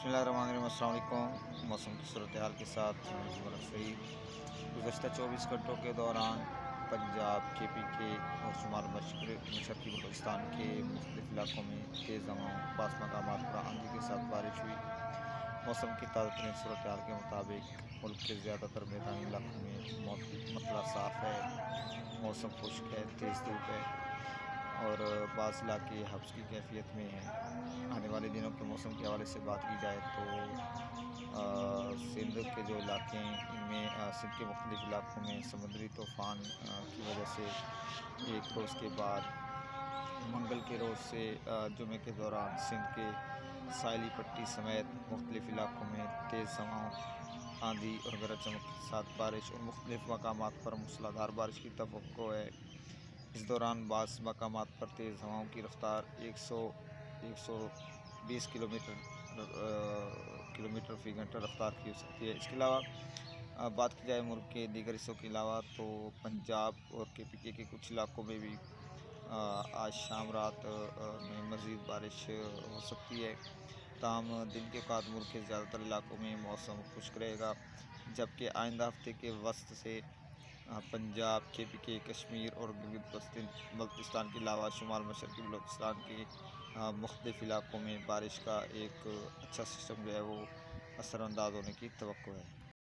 बिस्मिल्लाहिर्रहमानिर्रहीम। अस्सलाम वालेकुम। मौसम की सूरत हाल के साथ सईद। गुज़श्ता 24 घंटों के दौरान पंजाब, KPK और शुमाल मशरक़ी बलूचिस्तान के मुख्तलिफ़ इलाकों में तेज़ हवाओं, बाज़ मकामात पर आंधी के साथ बारिश हुई। मौसम की ताज़ा तरीन सूरत हाल के मुताबिक मुल्क के ज़्यादातर मैदानी इलाकों में मतला साफ़ है, मौसम खुश्क है, तेज़ धूप है और बाज़ इलाके हब्स की कैफियत में हैं। आने वाले दिनों के मौसम के हवाले से बात की जाए तो सिंध के जो इलाके हैं इनमें सिंध के मुख्तलिफ़ इलाकों में समुद्री तूफ़ान की वजह से एक रोज़ के बाद मंगल के रोज़ से जुमे के दौरान सिंध के साहिली पट्टी समेत मुख्तलिफ़ इलाकों में तेज़ हवाओं, आंधी और गरज चमक के साथ बारिश और मुख्तलिफ़ मकामात पर मूसलाधार बारिश की तवक्को है। इस दौरान बाज़ मकामात पर तेज़ हवाओं की रफ्तार 120 किलोमीटर फ़ी घंटा रफ्तार की हो सकती है। इसके अलावा बात की जाए मुल्क के दीगर हिस्सों के अलावा तो पंजाब और KPK के कुछ इलाकों में भी आज शाम रात में मज़ीद बारिश हो सकती है। ताहम दिन के बाद मुल्क के ज़्यादातर इलाकों में मौसम खुश्क रहेगा, जबकि आइंदा हफ्ते के वस्त से पंजाब, KPK, कश्मीर और गिलगित बल्तिस्तान के अलावा शुमाल मशरक़ी बलूचिस्तान के मुख्तलिफ़ इलाकों में बारिश का एक अच्छा सिस्टम जो है वो असरअंदाज होने की तवक्को है।